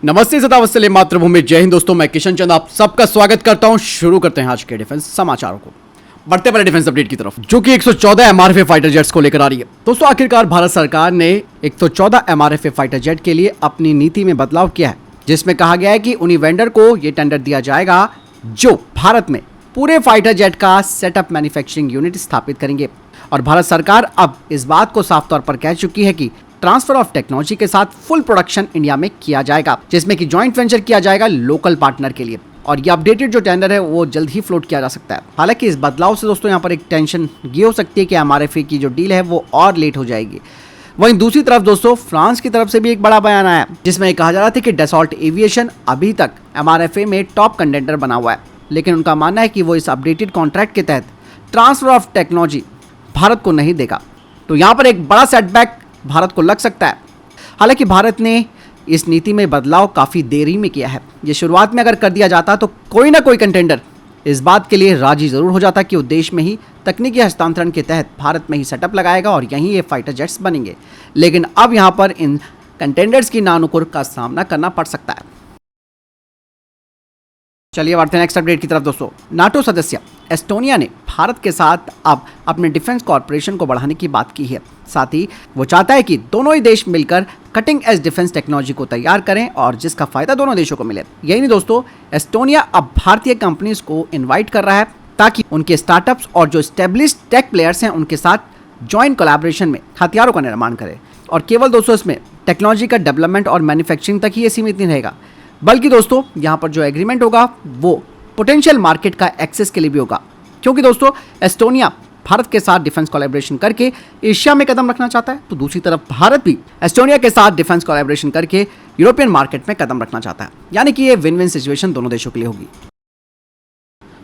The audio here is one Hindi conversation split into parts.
नमस्ते सदावत्सल्य मातृभूमि, जय हिंद दोस्तों। मैं किशन चंद आप सबका स्वागत करता हूं। शुरू करते हैं आज के डिफेंस समाचारों को। बढ़ते पड़े डिफेंस अपडेट की तरफ, जो कि 114 एमआरएफए फाइटर जेट्स को लेकर आ रही है। दोस्तों, आखिरकार भारत सरकार ने 114 एमआरएफए फाइटर जेट के लिए अपनी नीति में बदलाव किया है, जिसमें कहा गया है कि उन्हीं वेंडर को यह टेंडर दिया जाएगा जो भारत में पूरे फाइटर जेट का सेटअप मैन्युफैक्चरिंग यूनिट स्थापित करेंगे। और भारत सरकार अब इस बात को साफ तौर पर कह चुकी है कि ट्रांसफर ऑफ टेक्नोलॉजी के साथ फुल प्रोडक्शन इंडिया में किया जाएगा, जिसमें कि जॉइंट वेंचर किया जाएगा लोकल पार्टनर के लिए। और ये अपडेटेड जो टेंडर है वो जल्द ही फ्लोट किया जा सकता है। हालांकि इस बदलाव से दोस्तों यहाँ पर एक टेंशन ये हो सकती है कि एमआरएफए की जो डील है वो और लेट हो जाएगी। वहीं दूसरी तरफ दोस्तों, फ्रांस की तरफ से भी एक बड़ा बयान आया, जिसमें कहा जा रहा था कि डसॉल्ट एविएशन अभी तक एमआरएफए में टॉप कंटेंडर बना हुआ है, लेकिन उनका मानना है कि वो इस अपडेटेड कॉन्ट्रैक्ट के तहत ट्रांसफर ऑफ टेक्नोलॉजी भारत को नहीं देगा। तो यहाँ पर एक बड़ा सेटबैक भारत को लग सकता है। हालांकि भारत ने इस नीति में बदलाव काफ़ी देरी में किया है। ये शुरुआत में अगर कर दिया जाता तो कोई ना कोई कंटेंडर इस बात के लिए राजी ज़रूर हो जाता कि वो देश में ही तकनीकी हस्तांतरण के तहत भारत में ही सेटअप लगाएगा और यहीं ये फाइटर जेट्स बनेंगे। लेकिन अब यहाँ पर इन कंटेंडर्स की नानुकुर का सामना करना पड़ सकता है। चलिए बढ़ते हैं नेक्स्ट अपडेट की तरफ दोस्तों। नाटो सदस्य एस्टोनिया ने भारत के साथ अब अपने डिफेंस कॉर्पोरेशन को बढ़ाने की बात की है। साथ ही वो चाहता है कि दोनों ही देश मिलकर कटिंग एज डिफेंस टेक्नोलॉजी को तैयार करें और जिसका फायदा दोनों देशों को मिले। यही नहीं दोस्तों, एस्टोनिया अब भारतीय कंपनीज को इन्वाइट कर रहा है ताकि उनके स्टार्टअप्स और जो स्टेब्लिश्ड टेक प्लेयर्स हैं उनके साथ जॉइंट कोलैबोरेशन में हथियारों का निर्माण करें। और केवल दोस्तों इसमें टेक्नोलॉजी का डेवलपमेंट और मैन्युफैक्चरिंग तक ही ये सीमित नहीं रहेगा, बल्कि दोस्तों यहाँ पर जो एग्रीमेंट होगा वो पोटेंशियल मार्केट का एक्सेस के लिए भी होगा। क्योंकि दोस्तों एस्टोनिया भारत के साथ डिफेंस कोलैबोरेशन करके एशिया में कदम रखना चाहता है, तो दूसरी तरफ भारत भी एस्टोनिया के साथ डिफेंस कोलैबोरेशन करके यूरोपियन मार्केट में कदम रखना चाहता है। यानी कि ये विन विन सिचुएशन दोनों देशों के लिए होगी।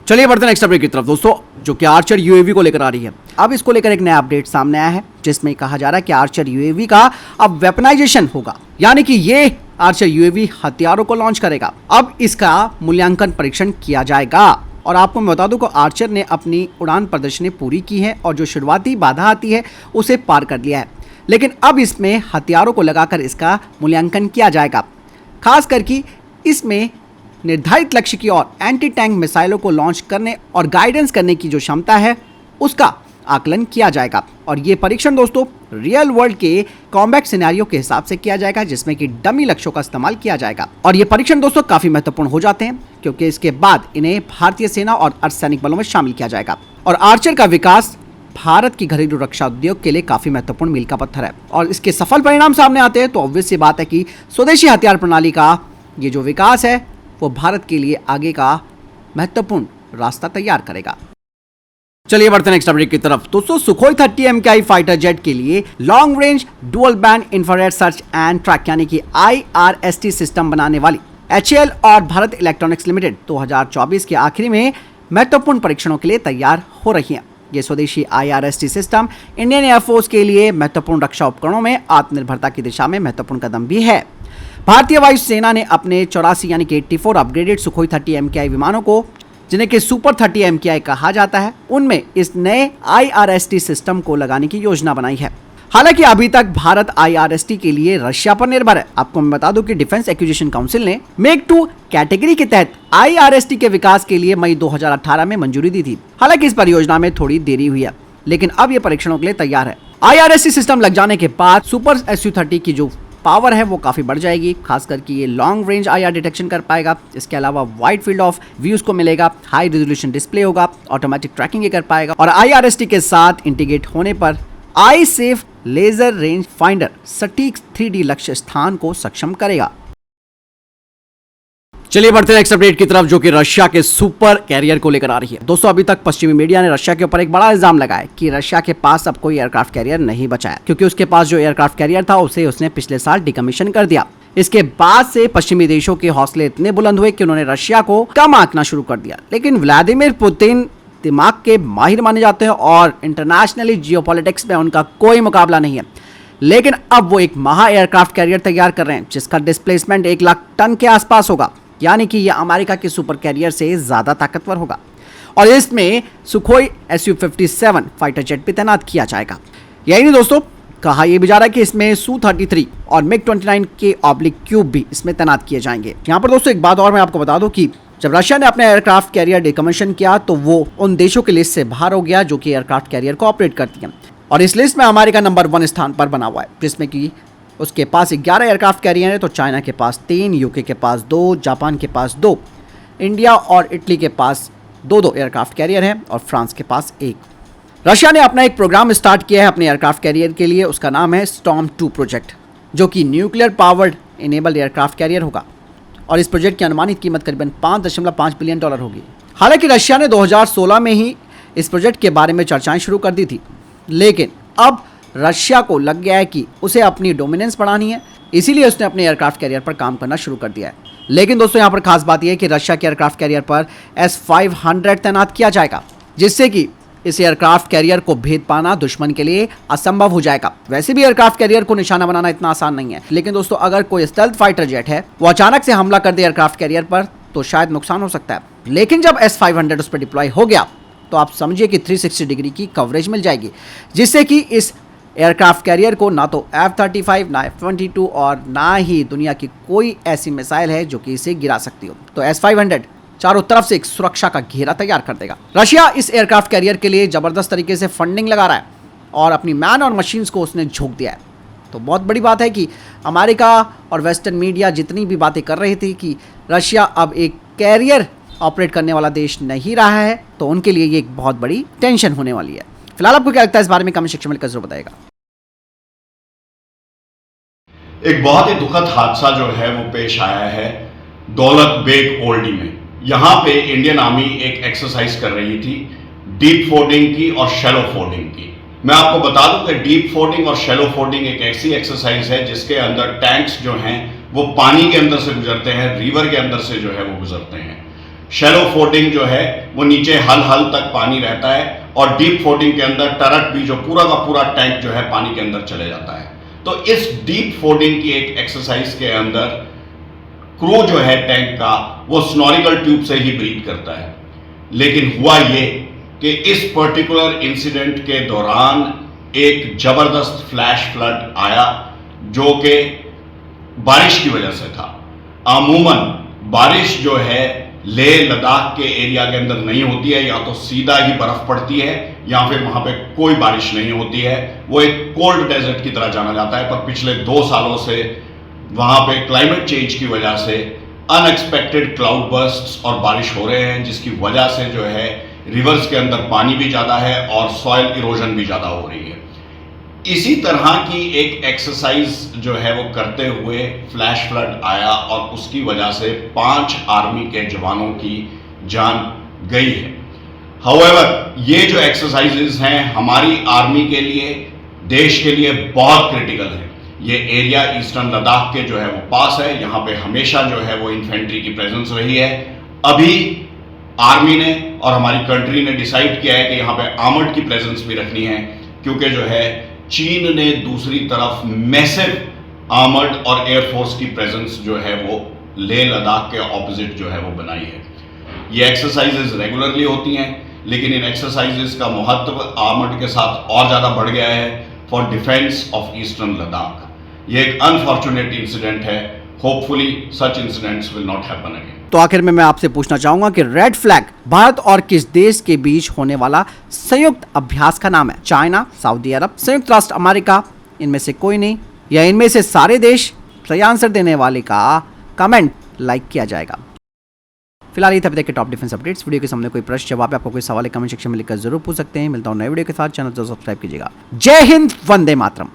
चलिए बढ़ते हैं नेक्स्ट अपडेट की तरफ दोस्तों, जो कि आर्चर यूएवी को लेकर आ रही है। अब इसको लेकर एक नया अपडेट सामने आया है, जिसमें कहा जा रहा है कि आर्चर यूएवी का अब वेपनाइजेशन होगा। यानी कि ये आर्चर यूएवी हथियारों को लॉन्च करेगा। अब इसका मूल्यांकन परीक्षण किया जाएगा। और आपको मैं बता दूं कि आर्चर ने अपनी उड़ान प्रदर्शनी पूरी की है और जो शुरुआती बाधा आती है उसे पार कर लिया है। लेकिन अब इसमें हथियारों को लगाकर इसका मूल्यांकन किया जाएगा। खास करके इसमें निर्धारित लक्ष्य की ओर एंटी टैंक मिसाइलों को लॉन्च करने और गाइडेंस करने की जो क्षमता है उसका आकलन किया जाएगा। और ये परीक्षण दोस्तों रियल वर्ल्ड के कॉम्बैट सिनेरियो के हिसाब से किया जाएगा, जिसमें कि डमी लक्ष्यों का इस्तेमाल किया जाएगा। और ये परीक्षण दोस्तों काफी महत्वपूर्ण हो जाते हैं, क्योंकि इसके बाद इन्हें भारतीय सेना और अर्धसैनिक बलों में शामिल किया जाएगा। और आर्चर का विकास भारत की घरेलू रक्षा उद्योग के लिए काफी महत्वपूर्ण मील का पत्थर है। और इसके सफल परिणाम सामने आते हैं तो ऑब्वियस सी बात है कि स्वदेशी हथियार प्रणाली का ये जो विकास है वो भारत के लिए आगे का महत्वपूर्ण रास्ता तैयार करेगा। चलिए बढ़ते हैं नेक्स्ट अपडेट की तरफ दोस्तों। सुखोई 30 MKI फाइटर जेट के लिए long range dual band infrared search and track यानी कि IRST सिस्टम बनाने वाली HAL और भारत इलेक्ट्रॉनिक्स लिमिटेड 2024 के आखिरी में महत्वपूर्ण परीक्षणों के लिए तैयार हो रही है। ये स्वदेशी IRST सिस्टम इंडियन एयरफोर्स के लिए महत्वपूर्ण रक्षा उपकरणों में आत्मनिर्भरता की दिशा में महत्वपूर्ण कदम भी है। भारतीय वायुसेना ने अपने 84 यानी कि 84 अपग्रेडेड सुखोई 30 MKI विमानों को, जिन्हें कि सुपर 30 MKI कहा जाता है, उनमें इस नए IRST सिस्टम को लगाने की योजना बनाई है। हालांकि अभी तक भारत IRST के लिए रशिया पर निर्भर है। आपको मैं बता दूं कि डिफेंस एक्विजिशन काउंसिल ने मेक 2 कैटेगरी के तहत IRST के विकास के लिए मई 2018 में मंजूरी दी थी। हालांकि इस परियोजना में थोड़ी देरी हुई है, लेकिन अब यह परीक्षणों के लिए तैयार है। IRST सिस्टम लग जाने के बाद सुपर Su-30 की जो पावर है वो काफी बढ़ जाएगी। खास करके ये लॉन्ग रेंज IR डिटेक्शन कर पाएगा। इसके अलावा वाइड फील्ड ऑफ व्यूज को मिलेगा, हाई रेजोल्यूशन डिस्प्ले होगा, ऑटोमेटिक ट्रैकिंग ये कर पाएगा और IRST के साथ इंटीग्रेट होने पर आई सेफ लेजर रेंज फाइंडर सटीक 3D लक्ष्य स्थान को सक्षम करेगा। चलिए बढ़ते हैं नेक्स्ट अपडेट की तरफ, जो कि रशिया के सुपर कैरियर को लेकर आ रही है। दोस्तों, अभी तक पश्चिमी मीडिया ने रशिया के ऊपर एक बड़ा इल्जाम लगाया कि रशिया के पास अब कोई एयरक्राफ्ट कैरियर नहीं बचा है, क्योंकि उसके पास जो एयरक्राफ्ट कैरियर था उसे उसने पिछले साल डिकमीशन कर दिया। इसके बाद से पश्चिमी देशों के हौसले इतने बुलंद हुए कि उन्होंने रशिया को कम आंकना शुरू कर दिया। लेकिन व्लादिमीर पुतिन दिमाग के माहिर माने जाते हैं और इंटरनेशनली जियोपॉलिटिक्स में उनका कोई मुकाबला नहीं है। लेकिन अब वो एक महा एयरक्राफ्ट कैरियर तैयार कर रहे हैं, जिसका डिस्प्लेसमेंट 1 लाख टन के आसपास होगा। यानी कि यह अमेरिका के सुपर कैरियर से ज्यादा ताकतवर होगा और इसमें सुखोई Su-57 फाइटर जेट भी तैनात किया जाएगा। यही नहीं दोस्तों, कहा यह भी जा रहा है कि इसमें Su-33 और MiG-29 के ऑब्लिक-क्यूब भी इसमें तैनात किए जाएंगे। यहाँ पर दोस्तों एक बात और मैं आपको बता दूं कि जब रशिया ने अपने एयरक्राफ्ट कैरियर डिकमीशन किया तो वो उन देशों की लिस्ट से बाहर हो गया जो कि एयरक्राफ्ट कैरियर को ऑपरेट करती हैं, और इस लिस्ट में अमेरिका नंबर 1 स्थान पर बना हुआ है, जिसमें कि उसके पास 11 एयरक्राफ्ट कैरियर है। तो चाइना के पास 3, यूके के पास 2, जापान के पास 2, इंडिया और इटली के पास 2 एयरक्राफ्ट कैरियर है और फ्रांस के पास 1। रशिया ने अपना एक प्रोग्राम स्टार्ट किया है अपने एयरक्राफ्ट कैरियर के लिए, उसका नाम है स्टॉर्म 2 प्रोजेक्ट, जो कि nuclear powered enabled aircraft carrier होगा, और इस प्रोजेक्ट की अनुमानित कीमत करीबन $5.5 बिलियन होगी। हालांकि रशिया ने 2016 में ही इस प्रोजेक्ट के बारे में चर्चाएं शुरू कर दी थी, लेकिन अब रशिया को लग गया है कि उसे अपनी डोमिनेंस बढ़ानी है, इसीलिए उसने अपने एयरक्राफ्ट कैरियर पर काम करना शुरू कर दिया है। लेकिन दोस्तों यहाँ पर खास बात यह है कि रशिया के एयरक्राफ्ट कैरियर पर S-500 तैनात किया जाएगा, जिससे कि इस एयरक्राफ्ट कैरियर को भेद पाना दुश्मन के लिए असंभव हो जाएगा। वैसे भी एयरक्राफ्ट कैरियर को निशाना बनाना इतना आसान नहीं है, लेकिन दोस्तों अगर कोई स्टेल्थ फाइटर जेट है वो अचानक से हमला कर दे एयरक्राफ्ट कैरियर पर तो शायद नुकसान हो सकता है। लेकिन जब S-500 उस पर डिप्लॉय हो गया तो आप समझिए कि 360 डिग्री की कवरेज मिल जाएगी, जिससे कि इस एयरक्राफ्ट कैरियर को ना तो F-35, ना F-22 और ना ही दुनिया की कोई ऐसी मिसाइल है जो कि इसे गिरा सकती हो। तो S-500 चारों तरफ से एक सुरक्षा का घेरा तैयार कर देगा। रशिया इस एयरक्राफ्ट कैरियर के लिए जबरदस्त तरीके से फंडिंग लगा रहा है और अपनी मैन और मशीन्स को उसने झोंक दिया है। तो बहुत बड़ी बात है कि अमेरिका और वेस्टर्न मीडिया जितनी भी बातें कर रही थी कि रशिया अब एक कैरियर ऑपरेट करने वाला देश नहीं रहा है, तो उनके लिए ये एक बहुत बड़ी टेंशन होने वाली है। फिलहाल आपको क्या लगता है इस बारे में कमेंट सेक्शन में लिखकर जरूर बताइएगा। एक बहुत ही दुखद हादसा जो है वो पेश आया है दौलत बेग ओल्डी में। यहाँ पे इंडियन आर्मी एक एक्सरसाइज कर रही थी डीप फोर्डिंग की और शैलो फोर्डिंग की। मैं आपको बता दूं कि डीप फोर्डिंग और शैलो फोर्डिंग एक ऐसी एक्सरसाइज है जिसके अंदर टैंक्स जो हैं वो पानी के अंदर से गुजरते हैं, रिवर के अंदर से जो है वो गुजरते हैं। शैलो फोर्डिंग जो है वो नीचे हल तक पानी रहता है, और डीप फोर्डिंग के अंदर टरक भी जो पूरा का पूरा टैंक जो है पानी के अंदर चले जाता है। तो इस डीप फोर्डिंग की एक एक्सरसाइज के अंदर क्रू जो है टैंक का वो स्नोरिकल ट्यूब से ही ब्रीथ करता है। लेकिन हुआ ये कि इस पर्टिकुलर इंसिडेंट के दौरान एक जबरदस्त फ्लैश फ्लड आया जो कि बारिश की वजह से था। अमूमन बारिश जो है लेह लद्दाख के एरिया के अंदर नहीं होती है, या तो सीधा ही बर्फ पड़ती है या फिर वहां पे कोई बारिश नहीं होती है। वो एक कोल्ड डेजर्ट की तरह जाना जाता है, पर पिछले 2 सालों से वहां पे क्लाइमेट चेंज की वजह से अनएक्सपेक्टेड क्लाउड बर्स्ट्स और बारिश हो रहे हैं, जिसकी वजह से जो है रिवर्स के अंदर पानी भी ज्यादा है और सॉइल इरोजन भी ज्यादा हो रही है। इसी तरह की एक एक्सरसाइज जो है वो करते हुए फ्लैश फ्लड आया और उसकी वजह से 5 आर्मी के जवानों की जान गई है। हाउएवर ये जो एक्सरसाइजेज हैं हमारी आर्मी के लिए, देश के लिए बहुत क्रिटिकल है। ये एरिया ईस्टर्न लद्दाख के जो है वो पास है, यहाँ पे हमेशा जो है वो इन्फेंट्री की प्रेजेंस रही है। अभी आर्मी ने और हमारी कंट्री ने डिसाइड किया है कि यहाँ पे आर्मर्ड की प्रेजेंस भी रखनी है, क्योंकि जो है चीन ने दूसरी तरफ मैसिव आर्मर्ड और एयरफोर्स की प्रेजेंस जो है वो लेह लद्दाख के ऑपोजिट जो है वो बनाई है। ये एक्सरसाइजेज रेगुलरली होती हैं, लेकिन इन एक्सरसाइजेज का महत्व आर्मर्ड के साथ और ज़्यादा बढ़ गया है for defence of eastern Ladakh. ये एक अनफॉर्चुनेट इंसिडेंट है। Hopefully such incidents will not happen again. तो आखिर में मैं आपसे पूछना चाहूंगा कि रेड फ्लैग भारत और किस देश के बीच होने वाला संयुक्त अभ्यास का नाम है? चाइना, सऊदी अरब, संयुक्त राष्ट्र अमेरिका, इनमें से कोई नहीं, या इनमें से सारे देश? सही आंसर देने वाले का कमेंट लाइक किया जाएगा। फिलहाल ये तब तक के टॉप डिफेंस अपडेट्स। वीडियो के सामने कोई प्रश्न जवाब है, आपको कोई सवाल है, कमेंट सेक्शन में लिखकर जरूर पूछ सकते हैं। मिलता हूं नए वीडियो के साथ, चैनल को सब्सक्राइब कीजिएगा। जय हिंद, वंदे मातरम।